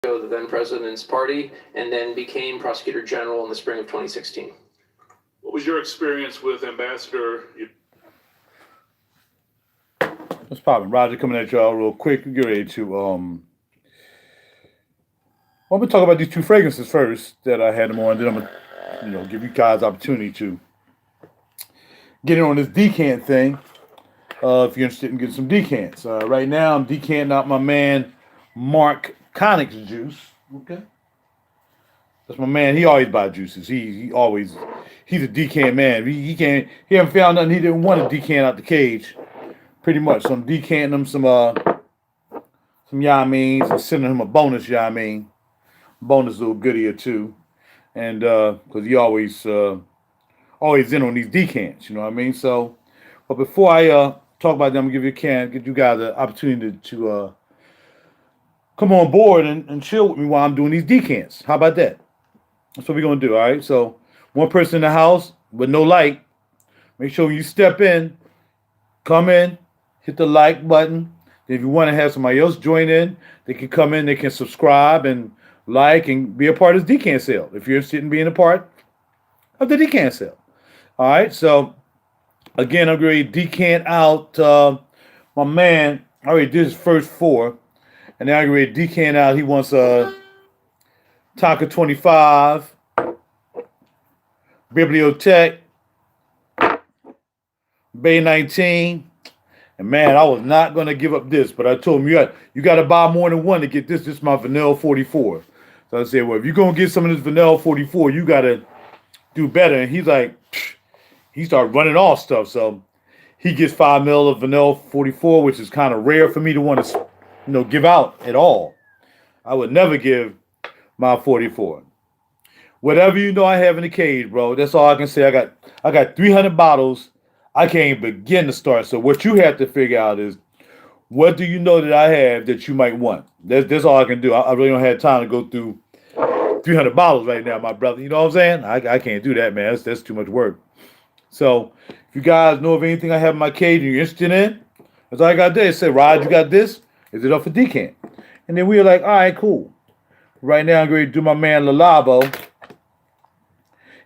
the then president's party, and then became Prosecutor General in the spring of 2016. What was your experience with Ambassador? What's poppin'? Roger coming at y'all real quick. Get ready to I'm gonna talk about these two fragrances first that I had them on, then I'm gonna give you guys opportunity to get in on this decant thing. If you're interested in getting some decants. Right now I'm decanting out my man Mark Connick's juice. Okay. That's my man. He always buys juices. He's a decant man. He haven't found nothing he didn't want to decant out the cage. Pretty much. So I'm decanting him some Yammeens and sending him a bonus Yammeen. Bonus little goodie or two. And because he always in on these decants, you know what I mean? So, but before I talk about them, I'm gonna give you guys an opportunity to come on board and chill with me while I'm doing these decants. How about that? That's what we're gonna do, all right? So one person in the house with no like, make sure when you step in, come in, hit the like button. If you want to have somebody else join in, they can come in, they can subscribe and like and be a part of this decant sale if you're interested in being a part of the decant sale. All right, so again, I'm going to decant out my man. I already did his first four, and now I'm going to decant out. He wants a Tonka 25, Bibliotech, Bay 19. And man, I was not going to give up this, but I told him you got to buy more than one to get this. This is my Vanilla 44. So I said, well, if you're going to get some of this Vanilla 44, you got to do better. And he's like, he started running off stuff. So he gets 5 mil of Vanilla 44, which is kind of rare for me to want to, give out at all. I would never give my 44. Whatever I have in the cage, bro. That's all I can say. I got 300 bottles. I can't even begin to start. So what you have to figure out is, what do you know that I have that you might want? That's all I can do. I really don't have time to go through 300 bottles right now, my brother. You know what I'm saying? I can't do that, man. That's too much work. So if you guys know of anything I have in my cage and you're interested in, that's all I got there. Say, Rod, you got this? Is it up for decant? And then we were like, all right, cool. Right now I'm going to do my man Lalabo.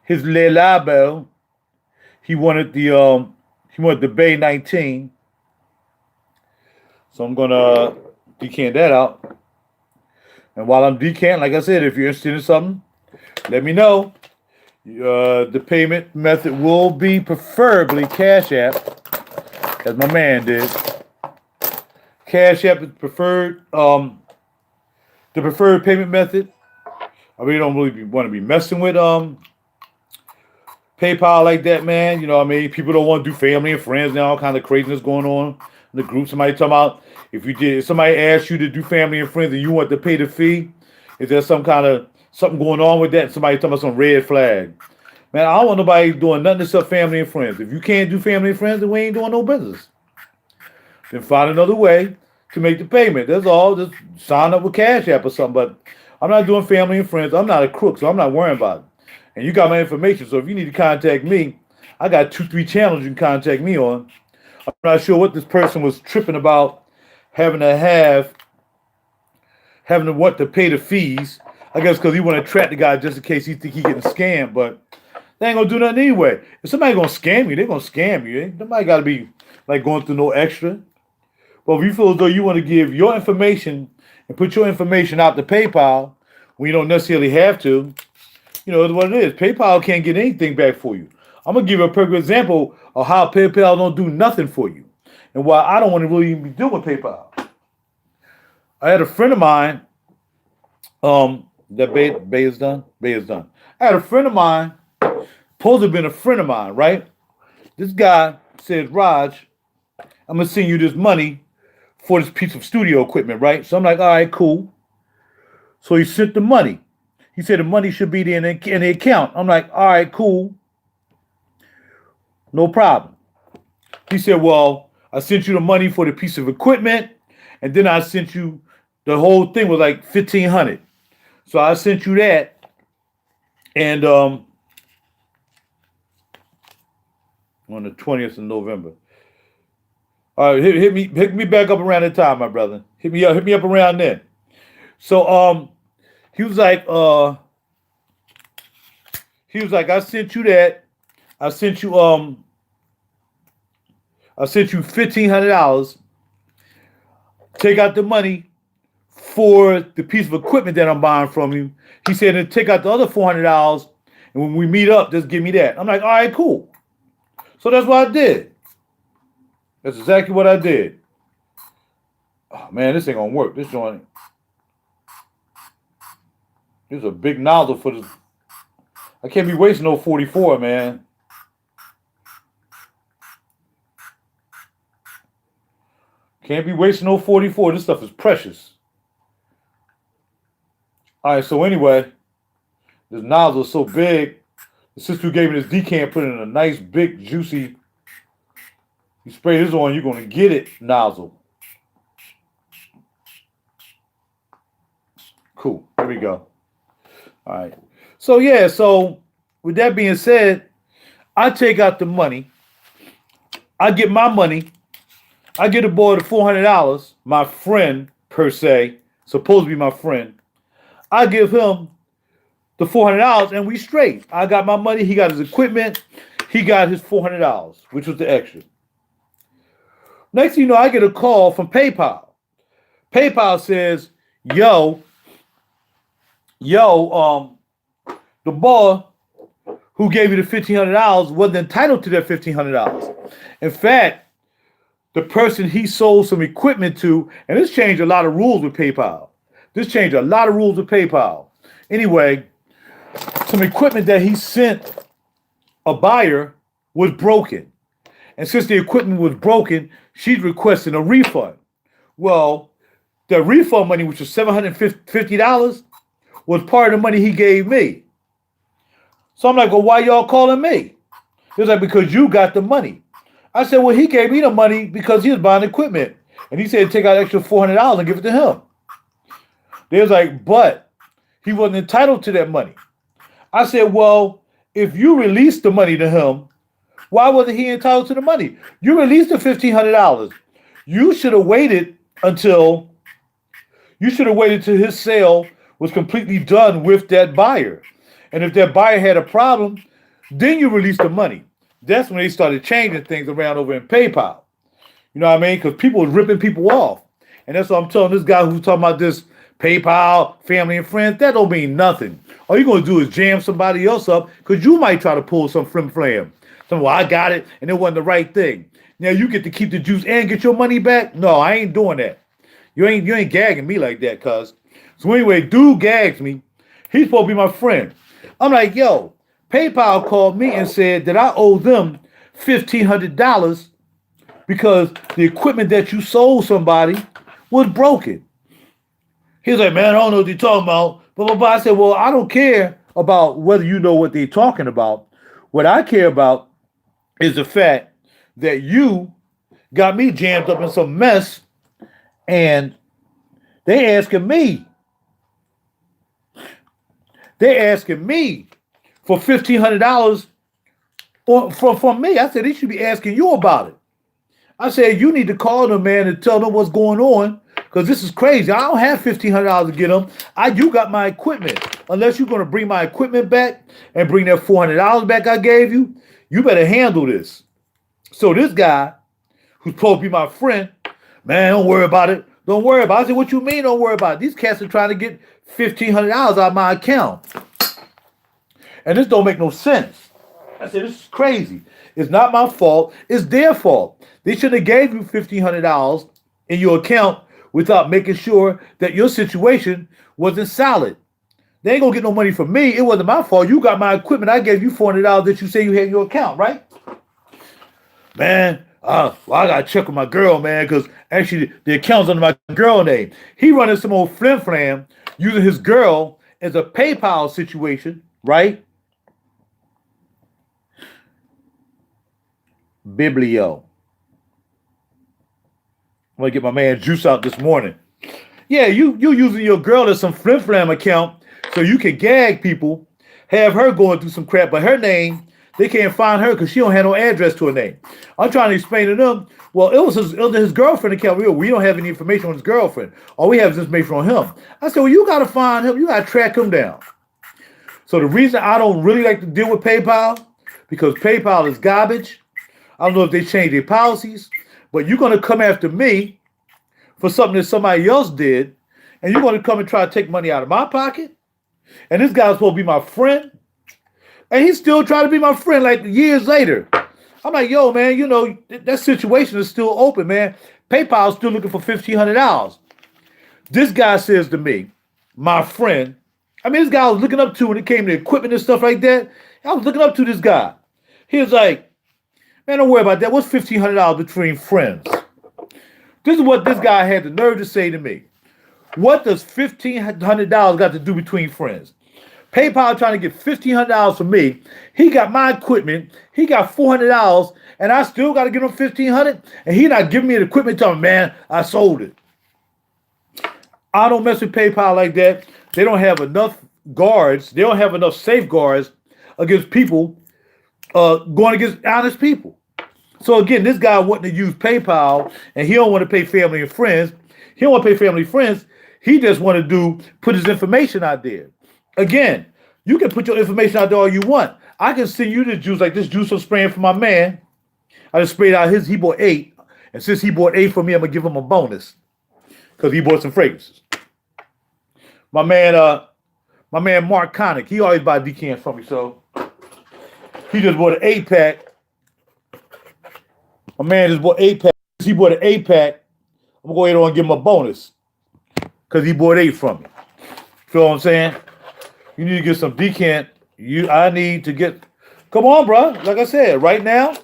His Lalabo. He wanted the Bay 19. So I'm gonna decant that out. And while I'm decanting, like I said, if you're interested in something, let me know. The payment method will be preferably Cash App, as my man did. Cash App is preferred. The preferred payment method. I really don't want to be messing with PayPal like that, man. You know what I mean? People don't want to do family and friends now, all kind of craziness going on in the group. Somebody talking about if somebody asked you to do family and friends and you want to pay the fee, is there something going on with that? Somebody talking about some red flag. Man, I don't want nobody doing nothing except family and friends. If you can't do family and friends, then we ain't doing no business. Then find another way to make the payment. That's all. Just sign up with Cash App or something. But I'm not doing family and friends. I'm not a crook, so I'm not worrying about it. And you got my information, so if you need to contact me, I got 2-3 channels you can contact me on. I'm not sure what this person was tripping about, having to pay the fees. I guess because he want to trap the guy just in case he think he getting scammed, but they ain't gonna do nothing anyway. If somebody gonna scam you, they gonna scam you. Ain't nobody gotta be like going through no extra. But if you feel as though you want to give your information and put your information out to PayPal when you don't necessarily have to, it's what it is. PayPal can't get anything back for you. I'm going to give you a perfect example of how PayPal don't do nothing for you and why I don't want to really even be dealing with PayPal. I had a friend of mine, that Bay is done? Bay is done. I had a friend of mine, supposed to have been a friend of mine, right? This guy says, Raj, I'm going to send you this money for this piece of studio equipment, right? So I'm like, all right, cool. So he sent the money. He said the money should be in the account. I'm like, all right, cool. No problem. He said, well, I sent you the money for the piece of equipment, and then I sent you, the whole thing was like $1,500. So I sent you that, and on the 20th of November. All right, hit me back up around that time, my brother. Hit me up around then. So He was like, I sent you that. I sent you $1,500. Take out the money for the piece of equipment that I'm buying from you. He said, and take out the other $400, and when we meet up, just give me that. I'm like, all right, cool. So that's what I did. That's exactly what I did. Oh man, this ain't gonna work. This joint. This is a big nozzle for this. I can't be wasting no 44, man. Can't be wasting no 44. This stuff is precious. All right, so anyway, this nozzle is so big. The sister who gave me this decant put it in a nice, big, juicy. You spray this on, you're going to get it nozzle. Cool. Here we go. All right. So, yeah, so with that being said, I take out the money. I get my money. I get a boy the $400, my friend, per se, supposed to be my friend. I give him the $400 and we straight. I got my money. He got his equipment. He got his $400, which was the extra. Next thing you know, I get a call from PayPal. PayPal says, yo, the boy who gave you the $1,500 wasn't entitled to that $1,500. In fact, the person he sold some equipment to, and this changed a lot of rules with PayPal. Anyway, some equipment that he sent a buyer was broken. And since the equipment was broken, she's requesting a refund. Well, the refund money, which was $750, was part of the money he gave me. So I'm like, well, why y'all calling me? He was like, because you got the money. I said, well, he gave me the money because he was buying equipment. And he said, take out extra $400 and give it to him. They was like, but he wasn't entitled to that money. I said, well, if you released the money to him, why wasn't he entitled to the money? You released the $1,500. You should have waited till his sale was completely done with that buyer. And if that buyer had a problem, then you release the money. That's when they started changing things around over in PayPal. You know what I mean? Because people were ripping people off. And that's what I'm telling this guy who's talking about this PayPal, family and friends. That don't mean nothing. All you're going to do is jam somebody else up because you might try to pull some flim-flam. Well, I got it, and it wasn't the right thing. Now you get to keep the juice and get your money back? No, I ain't doing that. You ain't gagging me like that, cuz. So anyway, dude gags me. He's supposed to be my friend. I'm like, yo, PayPal called me and said that I owe them $1,500 because the equipment that you sold somebody was broken. He's like, man, I don't know what you're talking about. Blah, blah, blah. I said, well, I don't care about whether you know what they're talking about. What I care about is the fact that you got me jammed up in some mess and they asking me for $1,500 from me. I said, they should be asking you about it. I said, you need to call them, man, and tell them what's going on because this is crazy. I don't have $1,500 to get them. You got my equipment. Unless you're going to bring my equipment back and bring that $400 back I gave you, you better handle this. So this guy, who's supposed to be my friend, man, don't worry about it. Don't worry about it. I said, what you mean don't worry about it? These cats are trying to get $1,500 out of my account. And this don't make no sense. I said, this is crazy. It's not my fault. It's their fault. They should have gave you $1,500 in your account without making sure that your situation wasn't solid. They ain't gonna get no money from me. It wasn't my fault. You got my equipment. I gave you $400 that you say you had in your account, right? Man, well, I gotta check with my girl, man, because actually the account's under my girl name. He running some old flim-flam using his girl as a PayPal situation, right? Biblio. I'm gonna get my man Juice out this morning. Yeah, you using your girl as some flim-flam account so you can gag people, have her going through some crap, but her name they can't find her because she don't have no address to her name. I'm trying to explain to them, well, it was his girlfriend account. We don't have any information on his girlfriend. All we have is information on him. I said, well, you got to find him. You got to track him down. So the reason I don't really like to deal with PayPal, because PayPal is garbage. I don't know if they changed their policies, but you're going to come after me for something that somebody else did, and you're going to come and try to take money out of my pocket? And this guy's supposed to be my friend, and he's still trying to be my friend like years later. I'm like, yo, man, you know, that situation is still open, man. PayPal's still looking for $1,500. This guy says to me, my friend, I mean, this guy I was looking up to when it came to equipment and stuff like that. I was looking up to this guy. He was like, man, don't worry about that. What's $1,500 between friends? This is what this guy had the nerve to say to me. What does $1,500 got to do between friends? PayPal trying to get $1,500 from me. He got my equipment. He got $400, and I still got to give him $1,500. And he not giving me the equipment. Telling me, man, I sold it. I don't mess with PayPal like that. They don't have enough guards. They don't have enough safeguards against people going against honest people. So again, this guy wanting to use PayPal, and he don't want to pay family and friends. He don't want to pay family and friends. He just want to put his information out there. Again, you can put your information out there all you want. I can send you the juice, like this juice I'm spraying for my man. I just sprayed out his, he bought 8. And since he bought 8 for me, I'm going to give him a bonus. Because he bought some fragrances. My man Mark Connick, he always buy decants from me, so he just bought an 8-pack. My man just bought 8-pack. He bought an 8-pack. I'm going to go ahead and give him a bonus. Because he bought 8 from me. Feel what I'm saying? You need to get some decant. I need to get... Come on, bro. Like I said, right now,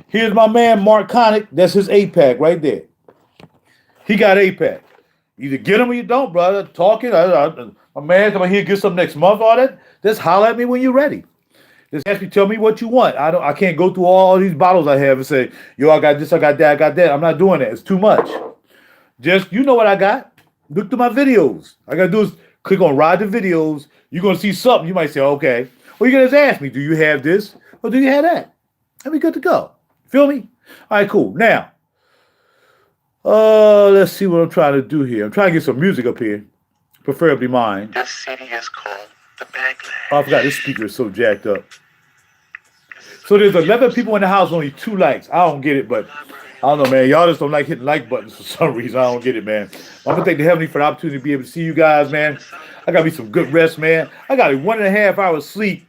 here's my man Mark Connick. That's his 8-pack right there. He got 8-pack. Either get him or you don't, brother. Talking. My man come here, get some next month. All that. Just holler at me when you're ready. Just ask me, tell me what you want. I can't go through all these bottles I have and say, yo, I got this, I got that, I got that. I'm not doing that. It's too much. Just, you know what I got. Look through my videos. I got to do is click on Ride the Videos. You're going to see something. You might say, okay. Or you can just ask me, do you have this or do you have that? And we good to go. Feel me? All right, cool. Now, let's see what I'm trying to do here. I'm trying to get some music up here, preferably mine. This city is called the Backlash. Oh, I forgot this speaker is so jacked up. So there's 11 people in the house, only 2 likes. I don't get it, but I don't know, man. Y'all just don't like hitting like buttons for some reason. I don't get it, man. I'm gonna thank the Heavenly for the opportunity to be able to see you guys, man. I got me some good rest, man. I got a 1.5 hours sleep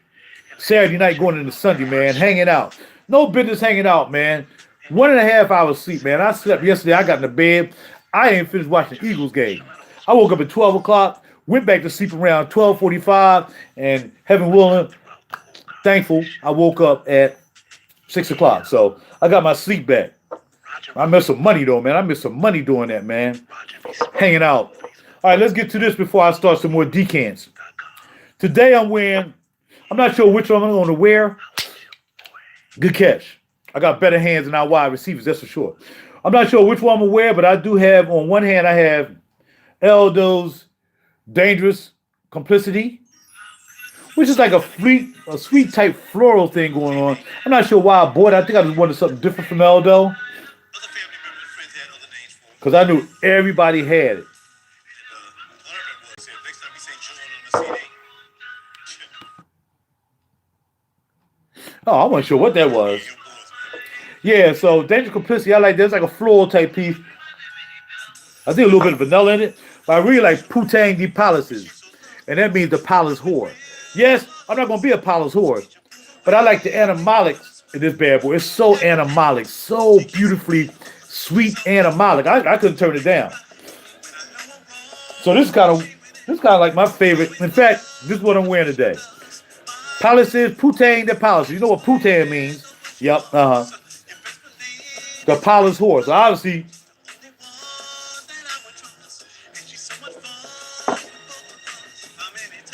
Saturday night going into Sunday, man. Hanging out. No business hanging out, man. 1.5 hours sleep, man. I slept yesterday. I got in the bed. I ain't finished watching the Eagles game. I woke up at 12 o'clock, went back to sleep around 12:45, and heaven willing, thankful, I woke up at 6 o'clock. So I got my sleep back. I missed some money, though, man. I missed some money doing that, man. Hanging out. All right, let's get to this before I start some more decants. Today I'm not sure which one I'm going to wear. Good catch. I got better hands than our wide receivers, that's for sure. I'm not sure which one I'm going to wear, but I do have, on one hand, I have ELdO's Dangerous Complicity, which is like a sweet type floral thing going on. I'm not sure why I bought it. I think I just wanted something different from ELdO. Because I knew everybody had it. Oh, I wasn't sure what that was. Yeah, so Dangerous Complicity, I like that. It's like a floral type piece. I think a little bit of vanilla in it. But I really like Putain de Palaces. And that means the palace whore. Yes, I'm not going to be a palace whore. But I like the animalics in this bad boy. It's so animalic. So beautifully sweet animalic. I couldn't turn it down. So this is kind of like my favorite. In fact, this is what I'm wearing today. Palaces, Putain de Palaces. You know what Putain means? Yep, The palace horse. So obviously,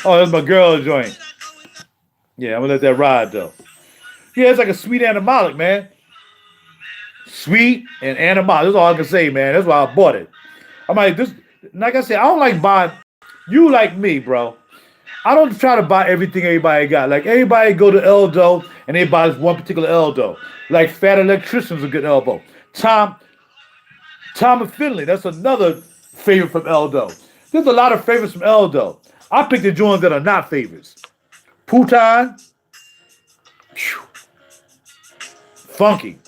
oh, that's my girl joint. Yeah, I'm gonna let that ride though. Yeah, it's like a sweet animalic, man. Sweet and animalic. That's all I can say, man. That's why I bought it. I'm like, this, like I said, I don't like buying. You like me, bro. I don't try to buy everything everybody got. Like everybody go to ELdO and they buy one particular ELdO. Like Fat Electrician's a good elbow. Tom and Finley, that's another favorite from ELdO. There's a lot of favorites from ELdO. I picked the joints that are not favorites. Putain, funky.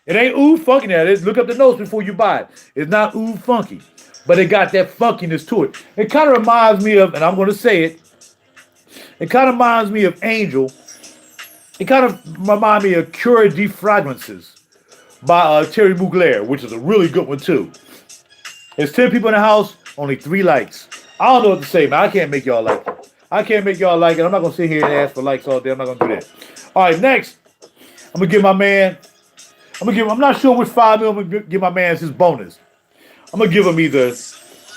It ain't ooh funky now. Look up the notes before you buy it. It's not ooh funky, but it got that funkiness to it. It kind of reminds me of, and I'm going to say it, it kind of reminds me of Angel. It kind of reminds me of Cure de Fragrances by Terry Mugler, which is a really good one too. There's 10 people in the house, only 3 likes. I don't know what to say, man. I can't make y'all like it. I can't make y'all like it. I'm not going to sit here and ask for likes all day. I'm not going to do that. All right, next, I'm going to give my man, I'm not sure which 5 mil I'm going to give my man his bonus. I'm going to give him either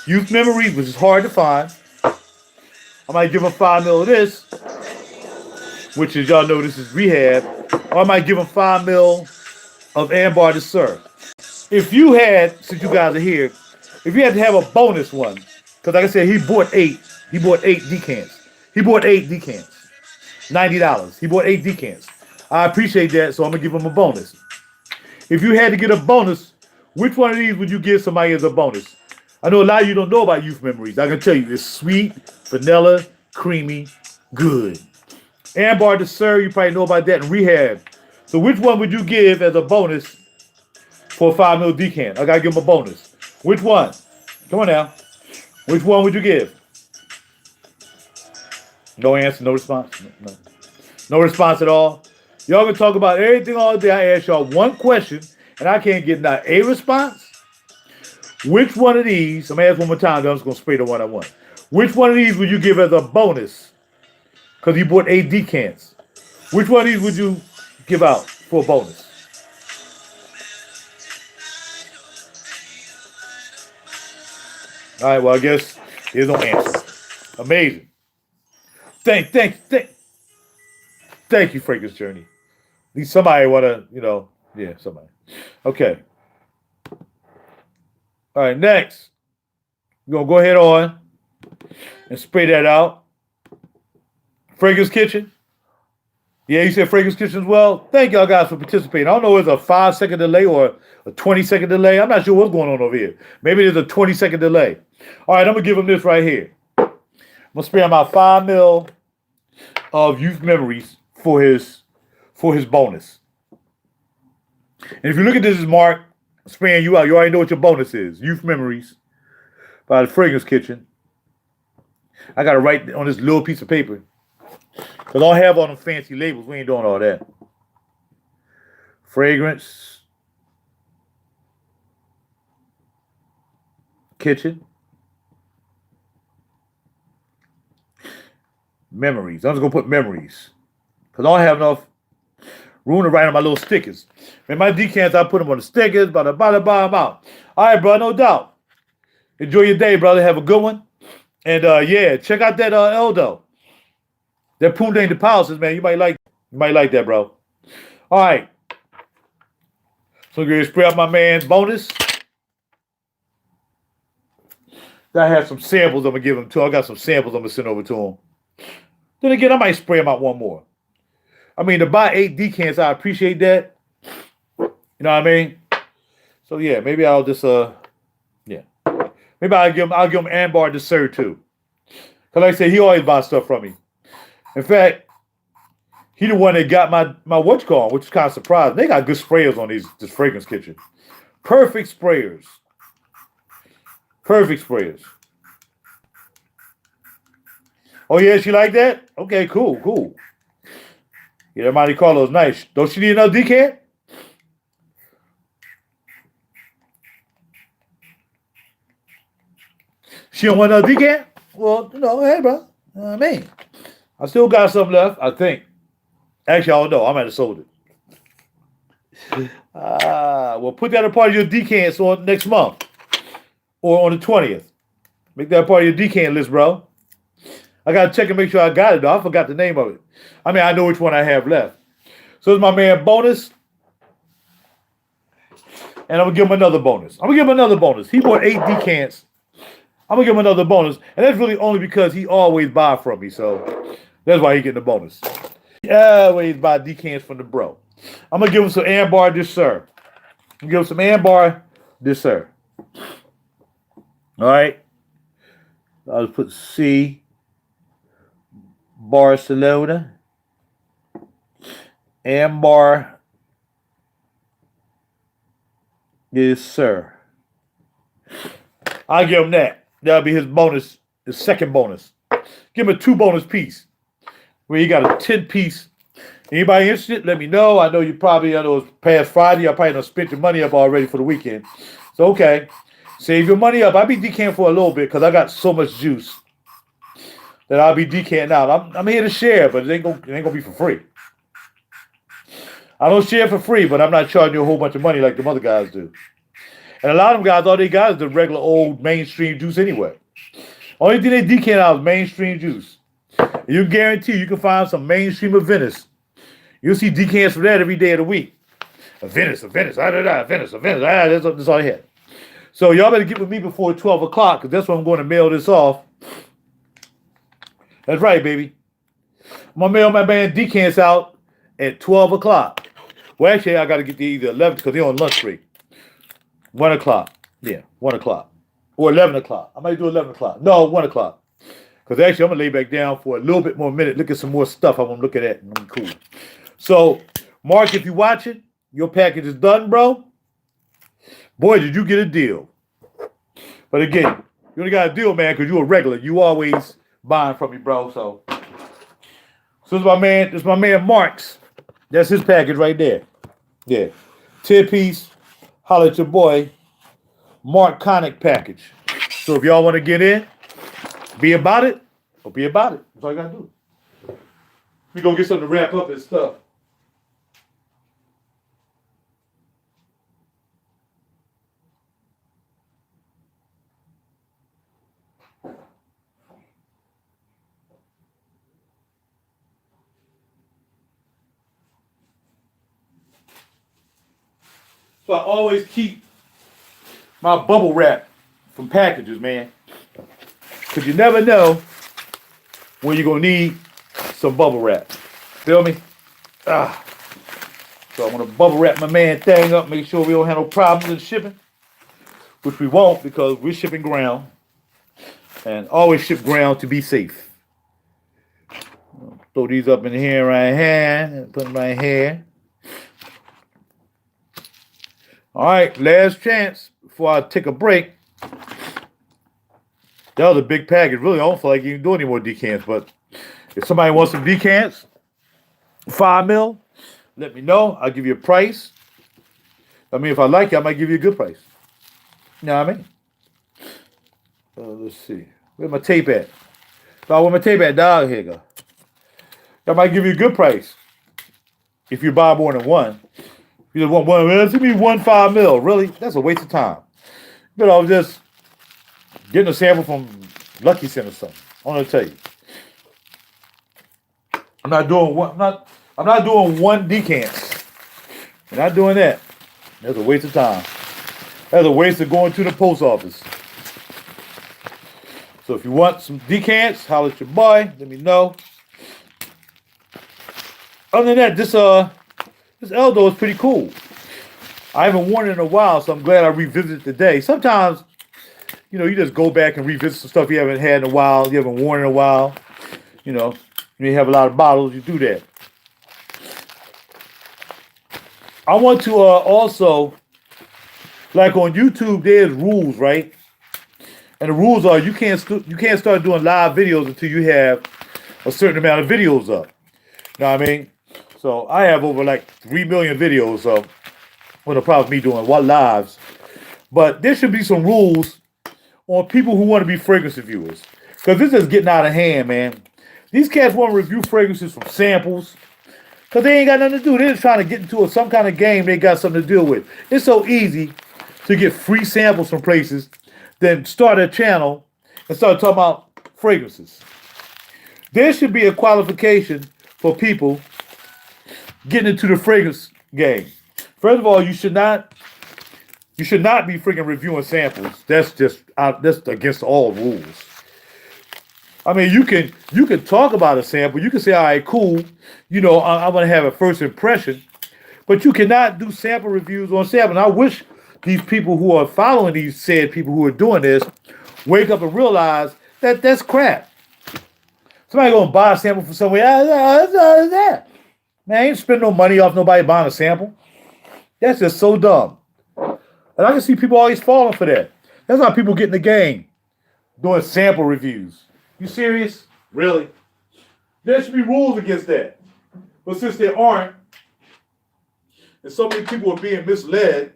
Youth Memories, which is hard to find. I might give him 5 mil of this, which is, y'all know this is Rehab. Or I might give him 5 mil of Ambar to Sir. If you had, since you guys are here, if you had to have a bonus one, because like I said, he bought 8 decants. He bought 8 decants. $90. He bought 8 decants. I appreciate that, so I'm going to give him a bonus. If you had to get a bonus, which one of these would you give somebody as a bonus? I know a lot of you don't know about Youth Memories. I can tell you, it's sweet, vanilla, creamy, good. Ambar to Sir, you probably know about that, and Rehab. So which one would you give as a bonus for a 5 mil decant? I got to give him a bonus. Which one? Come on now. Which one would you give? No answer, no response. No response at all. Y'all can talk about everything all day. I ask y'all one question, and I can't get not a response. Which one of these, I'm going to ask one more time, then I'm just going to spray the one I want. Which one of these would you give as a bonus? Because you bought 8 decants. Which one of these would you give out for a bonus? All right, well, I guess there's no answer. Amazing. Thank you, Fragrance Journey. At least somebody want to, yeah, somebody. Okay. All right, next. We're going to go ahead on and spray that out. Fragrance Kitchen. Yeah, you said Fragrance Kitchen as well. Thank y'all guys for participating. I don't know if it's a 5-second delay or a 20-second delay. I'm not sure what's going on over here. Maybe there's a 20-second delay. All right, I'm going to give him this right here. I'm going to spray him out 5 mil of Youth Memories for his bonus. And if you look at this, Mark, spraying you out, you already know what your bonus is. Youth Memories by the Fragrance Kitchen. I got to write on this little piece of paper. Because I don't have all them fancy labels. We ain't doing all that. Fragrance Kitchen. Memories. I'm just going to put memories. Because I don't have enough room to write on my little stickers. And my decants, I put them on the stickers, blah, blah, blah, blah. All right, bro, no doubt. Enjoy your day, brother. Have a good one. And, yeah, check out that ELdO. That Putain deposits, man. You might like that, bro. All right. So I'm going to spray out my man's bonus. I have some samples I'm going to give him, too. I got some samples I'm going to send over to him. Then again, I might spray him out one more. I mean, to buy 8 decants, I appreciate that. You know what I mean? So, yeah, maybe I'll just, yeah. Maybe I'll give him Ambar to Sir, too. Because like I said, he always buys stuff from me. In fact, he the one that got my whatchamacallit, which is kind of surprising. They got good sprayers on this Fragrance Kitchen. Perfect sprayers. Perfect sprayers. Oh, yeah, she like that? Okay, cool. Yeah, that Monte Carlo's nice. Don't she need another decant? She don't want another decant? Well, hey, bro. You know what I mean? I still got something left, I think. Actually, I don't know. I might have sold it. Well, put that a part of your decants on next month. Or on the 20th. Make that part of your decant list, bro. I got to check and make sure I got it, though. I forgot the name of it. I mean, I know which one I have left. So it's my man bonus. And I'm going to give him another bonus. He bought 8 decants. I'm gonna give him another bonus, and that's really only because he always buy from me, so that's why he getting the bonus. He always buy decants from the bro. I'm gonna give him some Ambar this sir. I'm gonna give him some Ambar this sir. All right. I'll put C. Barcelona. Ambar. Yes, sir. I'll give him that. That'll be his bonus, his second bonus. Give him a 2 bonus piece. Where he got a 10 piece. Anybody interested? Let me know. I know you probably, I know it's past Friday. I probably done spent your money up already for the weekend. So, okay. Save your money up. I'll be decanting for a little bit because I got so much juice that I'll be decanting out. I'm here to share, but it ain't gonna be for free. I don't share for free, but I'm not charging you a whole bunch of money like the other guys do. And a lot of them guys, all they got is the regular old mainstream juice anyway. Only thing they decant out is mainstream juice. And you can guarantee you can find some mainstream of Venice. You'll see decants for that every day of the week. A Venice, Venice, Venice. That's all they had. So y'all better get with me before 12 o'clock because that's when I'm going to mail this off. That's right, baby. I'm going to mail my man decants out at 12 o'clock. Well, actually, I got to get to either 11 because they're on lunch break. 1 o'clock. Yeah, 1 o'clock. Or 11 o'clock. I might do 11 o'clock. No, 1 o'clock. Because actually, I'm going to lay back down for a little bit more minute. Look at some more stuff I want to look at that. And I'm cool. So, Mark, if you're watching, your package is done, bro. Boy, did you get a deal. But again, you only got a deal, man, because you're a regular. You always buying from me, bro. So this is my man Mark's. That's his package right there. Yeah. 10-piece, holla at your boy, Mark Connick package. So if y'all want to get in, be about it, or be about it. That's all you got to do. We going to get something to wrap up this stuff. So I always keep my bubble wrap from packages, man. Because you never know when you're going to need some bubble wrap. Feel me? So I want to bubble wrap my man thing up, make sure we don't have no problems in shipping. Which we won't because we're shipping ground. And always ship ground to be safe. Throw these up in here right here. Put them right here. All right, last chance before I take a break. That was a big package. Really, I don't feel like you can do any more decants, but if somebody wants some decants, 5 mil, let me know. I'll give you a price. I mean, if I like it, I might give you a good price. You know what I mean? Let's see. Where's my tape at? Where my tape at, dog? Here you go. I might give you a good price if you buy more than one. You just want one, man, give me 1.5 mil. Really? That's a waste of time. You know, just getting a sample from Lucky Center or something. I want to tell you. I'm not doing one decant. I'm not doing that. That's a waste of time. That's a waste of going to the post office. So if you want some decants, holler at your boy. Let me know. Other than that, this ELdO is pretty cool. I haven't worn it in a while, so I'm glad I revisited it today. Sometimes, you just go back and revisit some stuff you haven't had in a while, you haven't worn in a while. You have a lot of bottles, you do that. I want to also, like on YouTube, there's rules, right? And the rules are you can't start doing live videos until you have a certain amount of videos up. You know what I mean? So I have over like 3 million videos of the problem me doing lives. But there should be some rules on people who want to be fragrance reviewers. Because this is getting out of hand, man. These cats want to review fragrances from samples. Because they ain't got nothing to do. They're just trying to get into some kind of game they got something to deal with. It's so easy to get free samples from places than start a channel and start talking about fragrances. There should be a qualification for people getting into the fragrance game. First of all, you should not be freaking reviewing samples. That's just that's against all rules. I mean, you can talk about a sample. You can say, all right, cool. You know, I'm gonna have a first impression, but you cannot do sample reviews on sample. And I wish these people who are following these said people who are doing this wake up and realize that that's crap. Somebody gonna buy a sample from somewhere. That. Man, I ain't spend no money off nobody buying a sample. That's just so dumb. And I can see people always falling for that. That's how people get in the game, doing sample reviews. You serious? Really? There should be rules against that. But since there aren't, and so many people are being misled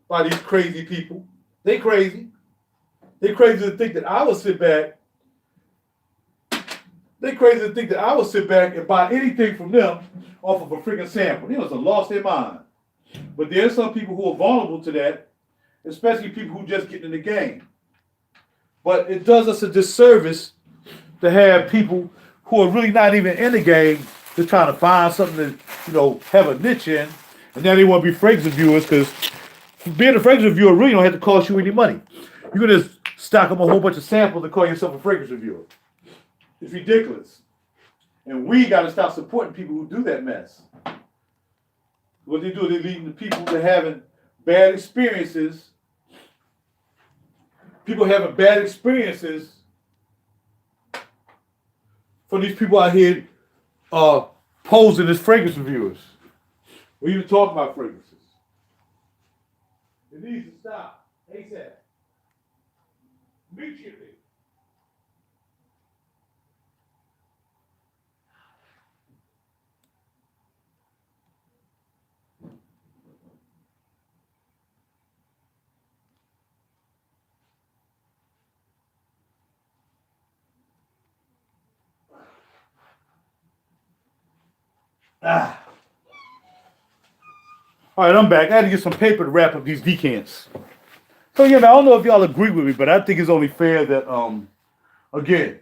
by these crazy people, they crazy. They crazy to think that I would sit back. They crazy to think that I would sit back and buy anything from them off of a freaking sample. They must have lost their mind. But there's some people who are vulnerable to that, especially people who just get in the game. But it does us a disservice to have people who are really not even in the game. They're trying to find something to, you know, have a niche in, and then they want to be fragrance reviewers, because being a fragrance reviewer really don't have to cost you any money. You can just stock up a whole bunch of samples and call yourself a fragrance reviewer. It's ridiculous. And we got to stop supporting people who do that mess. What they do, they're leading the people to having bad experiences. People having bad experiences for these people out here posing as fragrance reviewers. Or even talking about fragrances. It needs to stop. ASAP. Immediately. All right, I'm back. I had to get some paper to wrap up these decants. So yeah, man, I don't know if y'all agree with me, but I think it's only fair that again,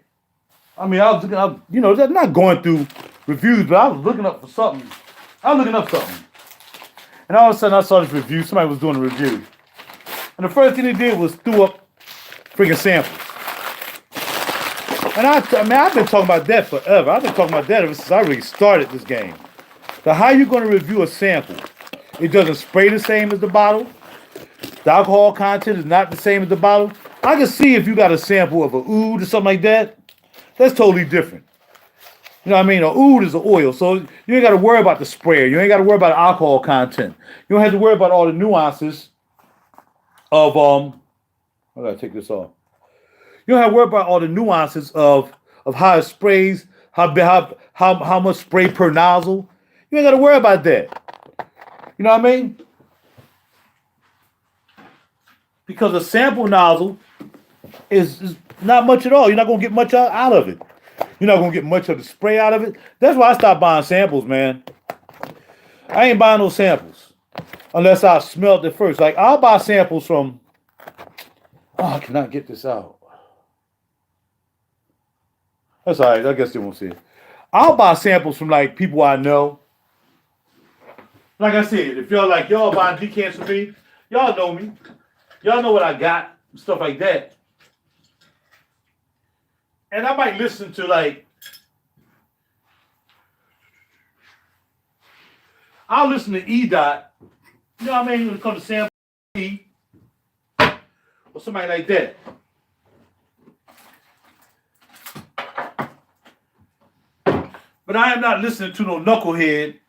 I mean, I was looking up, you know, not going through reviews, but I was looking up for something. And all of a sudden I saw this review. Somebody was doing a review. And the first thing they did was threw up freaking samples. And I've been talking about that forever. I've been talking about that ever since I really started this game. So how you going to review a sample? It doesn't spray the same as the bottle. The alcohol content is not the same as the bottle. I can see if you got a sample of a oud or something like that. That's totally different. You know what I mean? A oud is an oil, so you ain't got to worry about the sprayer. You ain't got to worry about alcohol content. You don't have to worry about all the nuances of I gotta take this off. You don't have to worry about all the nuances of how it sprays, how much spray per nozzle. You ain't got to worry about that. You know what I mean? Because a sample nozzle is not much at all. You're not going to get much out of it. You're not going to get much of the spray out of it. That's why I stopped buying samples, man. I ain't buying no samples unless I smelled it first. Like, I'll buy samples from... Oh, I cannot get this out. That's all right. I guess they won't see it. I'll buy samples from, like, people I know. Like I said, if y'all buying decants from me, y'all know me. Y'all know what I got, stuff like that. And I might listen to, like, I'll listen to ELdO. You know what I mean? When it comes to sample E, or somebody like that. But I am not listening to no knucklehead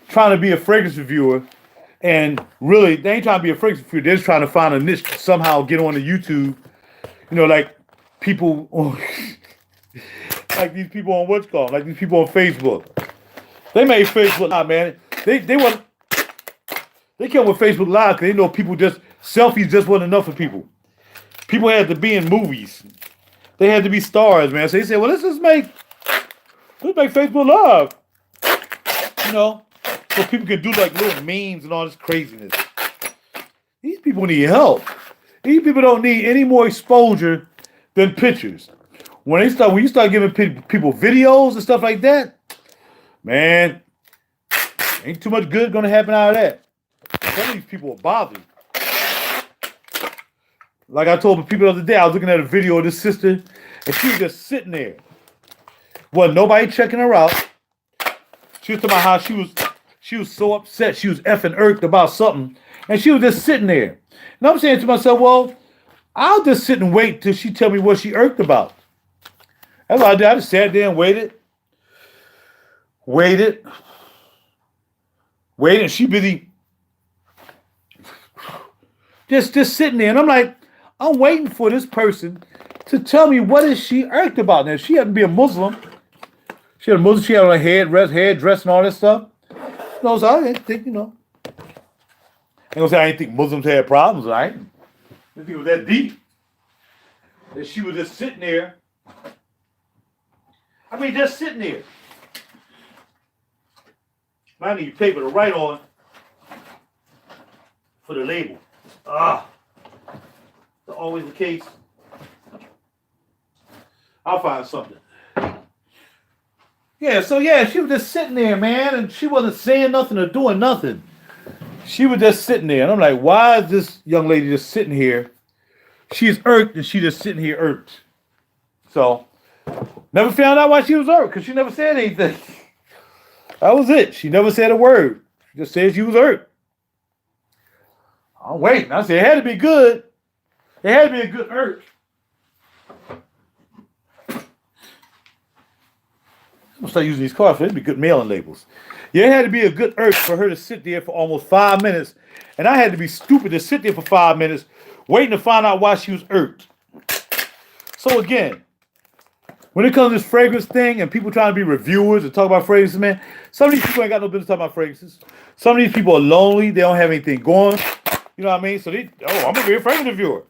trying to be a fragrance reviewer, and really, they ain't trying to be a fragrance reviewer. They're just trying to find a niche to somehow get on the YouTube. You know, like people, like these people on what's called, like these people on Facebook. They made Facebook Live, man. They came with Facebook Live because they know people selfies just wasn't enough for people. People had to be in movies. They had to be stars, man. So they said, well, let's make Facebook Live. You know, so people can do like little memes and all this craziness. These people need help. These people don't need any more exposure than pictures. When you start giving people videos and stuff like that, man, ain't too much good gonna happen out of that. Some of these people will bother you. Like I told the people the other day, I was looking at a video of this sister, and she was just sitting there. Wasn't nobody checking her out. She was talking about how she was so upset, she was effing irked about something, and she was just sitting there. And I'm saying to myself, well, I'll just sit and wait till she tell me what she irked about. That's what I did. I just sat there and waited, and she busy just sitting there, and I'm like, I'm waiting for this person to tell me what is she irked about. Now, she happened to be a Muslim. She had on her headdress and all that stuff. No, so I didn't think, I ain't gonna say I didn't think Muslims had problems, right? I didn't think it was that deep. That she was just sitting there. I mean, just sitting there. I need paper to write on for the label. That's always the case. I'll find something. Yeah, so yeah, she was just sitting there, man, and she wasn't saying nothing or doing nothing. She was just sitting there, and I'm like, why is this young lady just sitting here? She's irked, and she just sitting here irked. So, never found out why she was irked, because she never said anything. That was it. She never said a word. She just said she was irked. I'm waiting. I said, it had to be good. It had to be a good irk. I'm gonna start using these cards for it. It'd be good mailing labels. Yeah, it had to be a good irk for her to sit there for almost 5 minutes. And I had to be stupid to sit there for 5 minutes waiting to find out why she was irked. So again, when it comes to this fragrance thing and people trying to be reviewers and talk about fragrances, man, some of these people ain't got no business talking about fragrances. Some of these people are lonely. They don't have anything going. You know what I mean? So I'm going to be a fragrance reviewer.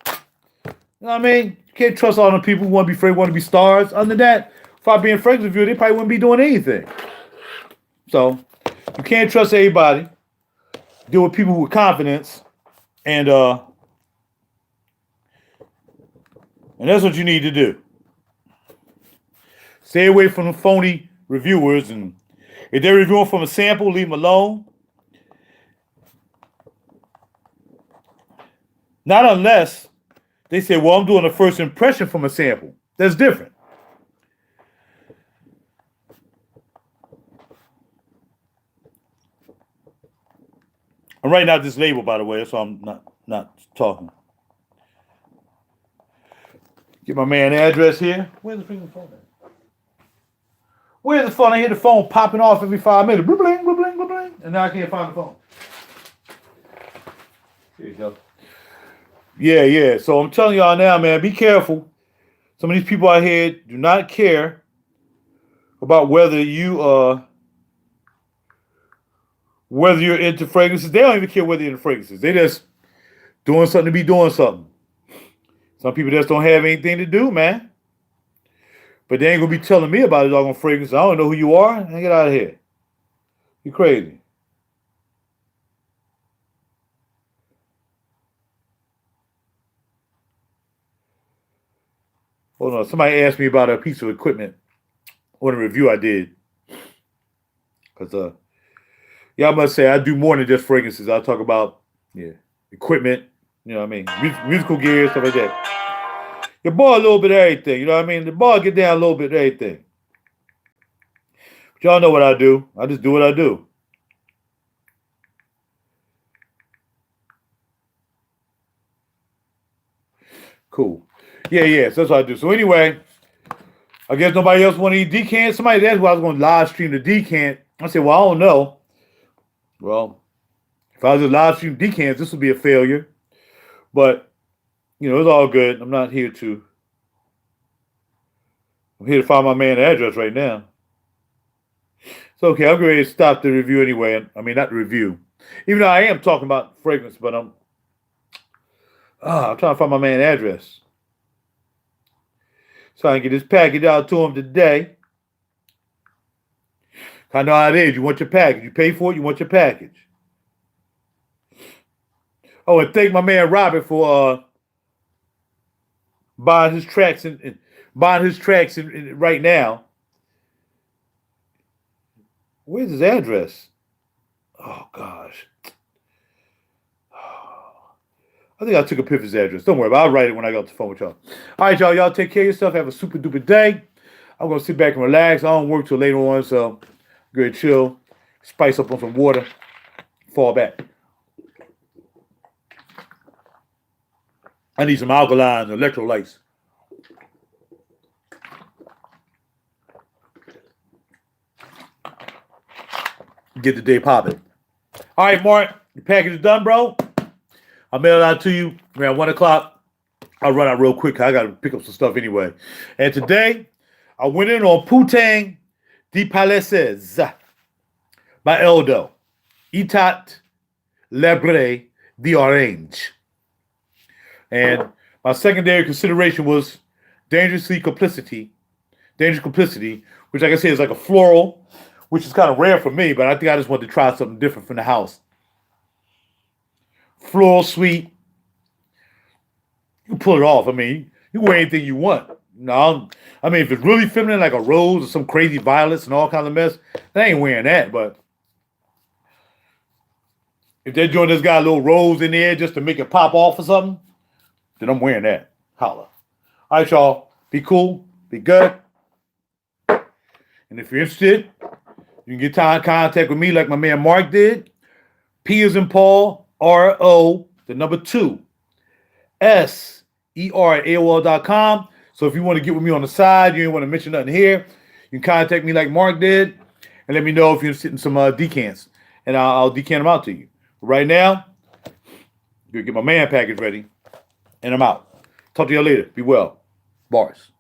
You know what I mean? You can't trust all them people who want to be want to be stars. Other than that, if I be a fragrance reviewer, they probably wouldn't be doing anything. So you can't trust everybody. Deal with people with confidence. And that's what you need to do. Stay away from the phony reviewers, and if they're reviewing from a sample, leave them alone. Not unless they say, well, I'm doing a first impression from a sample. That's different. I'm writing out this label, by the way, so I'm not talking. Get my man address here. Where's the freaking phone at? Where's the phone? I hear the phone popping off every 5 minutes. Bling, bling, bling, bling, bling. And now I can't find the phone. Here you go. Yeah. So I'm telling y'all now, man, be careful. Some of these people out here do not care about whether you're into fragrances. They don't even care whether you're into fragrances. They just doing something to be doing something. Some people just don't have anything to do, man. But they ain't gonna be telling me about it all on fragrance. I don't know who you are. And get out of here. You crazy. Hold on. Somebody asked me about a piece of equipment on a review I did. Because I must say I do more than just fragrances. I talk about equipment, you know what I mean? Musical gear, stuff like that. Your boy a little bit of everything, you know what I mean? The boy get down a little bit of everything. But y'all know what I do. I just do what I do. Cool. Yeah, so that's what I do. So anyway, I guess nobody else want to eat decant. Somebody asked why I was going to live stream the decant. I said, well, I don't know. Well, if I was just live stream decants, this would be a failure. But it's all good. I'm here to find my man address right now. It's okay. I'm ready to stop the review anyway. I mean, not the review. Even though I am talking about fragrance, but I'm trying to find my man address. So I can get this package out to him today. I know how it is. You want your package. You pay for it, you want your package. Oh, and thank my man Robert for buying his tracks right now. Where's his address? Oh gosh. I think I took a picture of his address. Don't worry about it. I'll write it when I get off the phone with y'all. All right, y'all. Y'all take care of yourself. Have a super duper day. I'm going to sit back and relax. I don't work till later on, so good chill. Spice up on some water. Fall back. I need some alkaline electrolytes. Get the day popping. All right, Mark. Your package is done, bro. I'll mail it out to you around 1 o'clock. I'll run out real quick. I got to pick up some stuff anyway. And today, I went in on Putain de Palaces by ELdO. Etat Libre d'Orange. And my secondary consideration was Dangerous Complicity, which, like I said, is like a floral, which is kind of rare for me, but I think I just wanted to try something different from the house. Floral sweet. You can pull it off. I mean, you can wear anything you want. No, I mean, if it's really feminine, like a rose or some crazy violets and all kinds of mess, I ain't wearing that. But if they're doing this guy a little rose in there just to make it pop off or something, then I'm wearing that. Holla. All right, y'all. Be cool. Be good. And if you're interested, you can get in contact with me like my man Mark did. P as in Paul, R-O, the number 2, S-E-R at AOL.com. So if you want to get with me on the side, you ain't want to mention nothing here, you can contact me like Mark did and let me know if you're interested in some decants. And I'll decant them out to you. But right now, I'm going to get my man package ready. And I'm out. Talk to y'all later. Be well. Bars.